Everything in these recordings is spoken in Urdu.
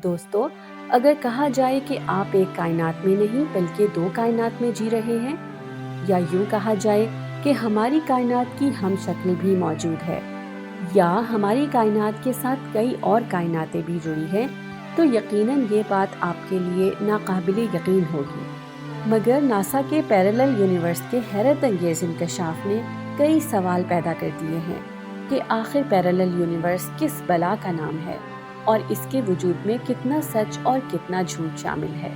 دوستو، اگر کہا جائے کہ آپ ایک کائنات میں نہیں بلکہ دو کائنات میں جی رہے ہیں، یا یوں کہا جائے کہ ہماری کائنات کی ہم شکل بھی موجود ہے، یا ہماری کائنات کے ساتھ کئی اور کائناتیں بھی جڑی ہیں، تو یقیناً یہ بات آپ کے لیے ناقابل یقین ہوگی۔ مگر ناسا کے پیرالل یونیورس کے حیرت انگیز انکشاف نے کئی سوال پیدا کر دیے ہیں کہ آخر پیرالل یونیورس کس بلا کا نام ہے اور اس کے وجود میں کتنا سچ اور کتنا جھوٹ شامل ہے۔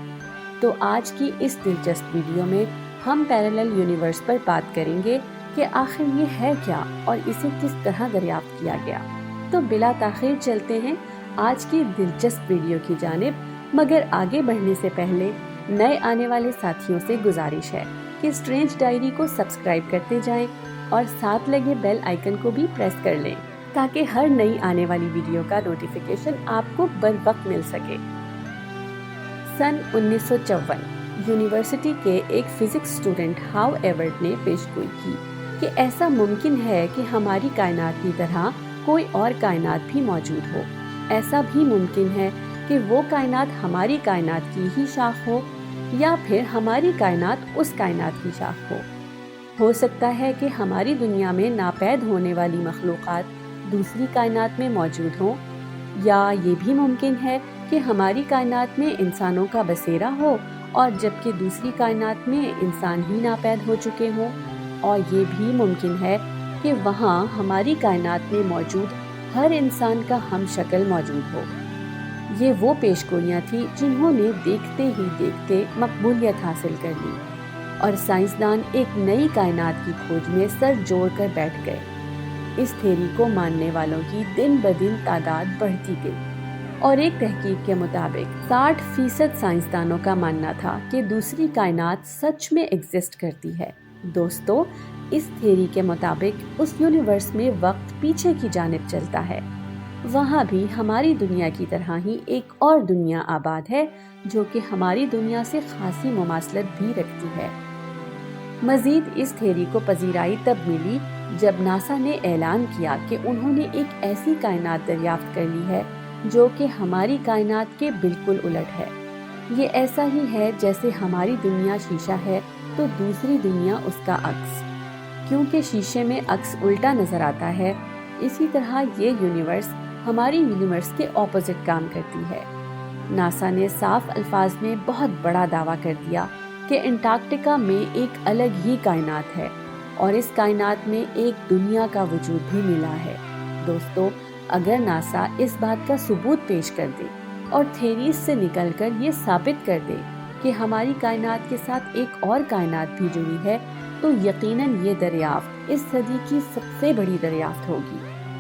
تو آج کی اس دلچسپ ویڈیو میں ہم پیرالل یونیورس پر بات کریں گے کہ آخر یہ ہے کیا اور اسے کس طرح دریافت کیا گیا۔ تو بلا تاخیر چلتے ہیں آج کی دلچسپ ویڈیو کی جانب، مگر آگے بڑھنے سے پہلے نئے آنے والے ساتھیوں سے گزارش ہے کہ اسٹرینج ڈائری کو سبسکرائب کرتے جائیں اور ساتھ لگے بیل آئیکن کو بھی پریس کر لیں تاکہ ہر نئی آنے والی ویڈیو کا نوٹیفیکیشن آپ کو بروقت مل سکے۔ سن 1954 یونیورسٹی کے ایک فزکس اسٹوڈنٹ ہاؤ ایورڈ نے پیشگوئی کی کہ ایسا ممکن ہے کہ ہماری کائنات کی طرح کوئی اور کائنات بھی موجود ہو۔ ایسا بھی ممکن ہے کہ وہ کائنات ہماری کائنات کی ہی شاخ ہو، یا پھر ہماری کائنات اس کائنات کی شاخ ہو سکتا ہے کہ ہماری دنیا میں ناپید ہونے والی مخلوقات دوسری کائنات میں موجود ہوں، یا یہ بھی ممکن ہے کہ ہماری کائنات میں انسانوں کا بسیرا ہو اور جبکہ دوسری کائنات میں انسان ہی ناپید ہو چکے ہوں، اور یہ بھی ممکن ہے کہ وہاں ہماری کائنات میں موجود ہر انسان کا ہم شکل موجود ہو۔ یہ وہ پیشگوئیاں تھیں جنہوں نے دیکھتے ہی دیکھتے مقبولیت حاصل کر لی، اور سائنسدان ایک نئی کائنات کی کھوج میں سر جوڑ کر بیٹھ گئے۔ اس تھیوری کو ماننے والوں کی دن بدن تعداد بڑھتی گئی، اور ایک تحقیق کے مطابق 60% سائنسدانوں کا ماننا تھا کہ دوسری کائنات سچ میں ایگزسٹ کرتی ہے۔ دوستو، اس تھیوری کے مطابق اس یونیورس میں وقت پیچھے کی جانب چلتا ہے۔ وہاں بھی ہماری دنیا کی طرح ہی ایک اور دنیا آباد ہے جو کہ ہماری دنیا سے خاصی مماثلت بھی رکھتی ہے۔ مزید اس تھیوری کو پذیرائی تب ملی جب ناسا نے اعلان کیا کہ انہوں نے ایک ایسی کائنات دریافت کر لی ہے جو کہ ہماری کائنات کے بالکل الٹ ہے۔ یہ ایسا ہی ہے جیسے ہماری دنیا شیشہ ہے تو دوسری دنیا اس کا عکس۔ کیونکہ شیشے میں عکس الٹا نظر آتا ہے، اسی طرح یہ یونیورس ہماری یونیورس کے اپوزٹ کام کرتی ہے۔ ناسا نے صاف الفاظ میں بہت بڑا دعویٰ کر دیا کہ انٹارکٹیکا میں ایک الگ ہی کائنات ہے، اور اس کائنات میں ایک دنیا کا وجود بھی ملا ہے۔ دوستو، اگر ناسا اس بات کا ثبوت پیش کر دے اور تھیریز سے نکل کر یہ ثابت کر دے کہ ہماری کائنات کے ساتھ ایک اور کائنات بھی جڑی ہے، تو یقیناً یہ دریافت اس صدی کی سب سے بڑی دریافت ہوگی۔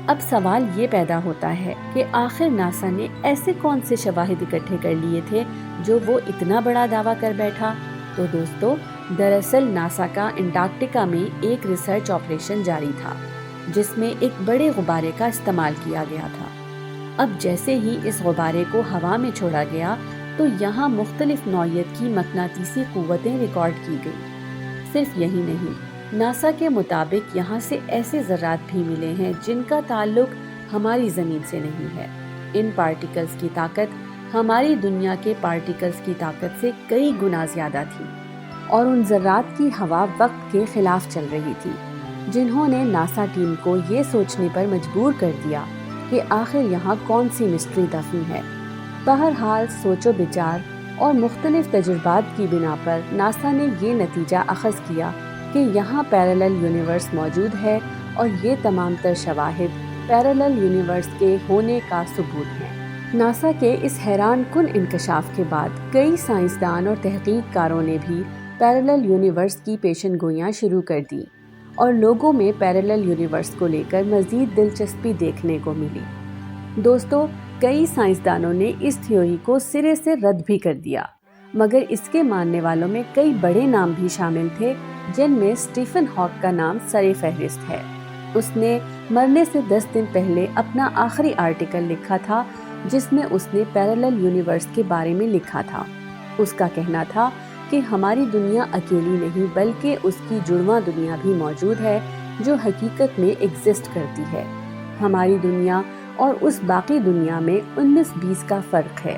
اب سوال یہ پیدا ہوتا ہے کہ آخر ناسا نے ایسے کون سے شواہد اکٹھے کر لیے تھے جو وہ اتنا بڑا دعویٰ کر بیٹھا؟ تو دوستو، دراصل ناسا کا انٹارکٹیکا میں ایک ریسرچ آپریشن جاری تھا جس میں ایک بڑے غبارے کا استعمال کیا گیا تھا۔ اب جیسے ہی اس غبارے کو ہوا میں چھوڑا گیا تو یہاں مختلف نوعیت کی مقناطیسی قوتیں ریکارڈ کی گئی۔ صرف یہی نہیں، ناسا کے مطابق یہاں سے ایسے ذرات بھی ملے ہیں جن کا تعلق ہماری زمین سے نہیں ہے۔ ان پارٹیکلز کی طاقت ہماری دنیا کے پارٹیکلز کی طاقت سے کئی گنا زیادہ تھی، اور ان ذرات کی ہوا وقت کے خلاف چل رہی تھی، جنہوں نے ناسا ٹیم کو یہ سوچنے پر مجبور کر دیا کہ آخر یہاں کون سی مسٹری دفن ہے۔ بہرحال سوچ و بچار اور مختلف تجربات کی بنا پر ناسا نے یہ نتیجہ اخذ کیا کہ یہاں پیرالل یونیورس موجود ہے، اور یہ تمام تر شواہد پیرالل یونیورس کے ہونے کا ثبوت ہیں۔ ناسا کے اس حیران کن انکشاف کے بعد کئی سائنسدان اور تحقیق کاروں نے بھی پیرالل یونیورس کی پیشن گوئیاں شروع کر دی، اور لوگوں میں پیرالل یونیورس کو لے کر مزید دلچسپی دیکھنے کو ملی۔ دوستو، کئی سائنسدانوں نے اس تھیوری کو سرے سے رد بھی کر دیا، مگر اس کے ماننے والوں میں کئی بڑے نام بھی شامل تھے، جن میں اسٹیفن ہاک کا نام سر فہرست ہے۔ اس نے مرنے سے 10 دن پہلے اپنا آخری آرٹیکل لکھا تھا جس میں اس نے پیرالل یونیورس کے بارے میں لکھا تھا۔ اس کا کہنا تھا کہ ہماری دنیا اکیلی نہیں بلکہ اس کی جڑواں دنیا بھی موجود ہے جو حقیقت میں ایگزسٹ کرتی ہے۔ ہماری دنیا اور اس باقی دنیا میں 19-20 کا فرق ہے۔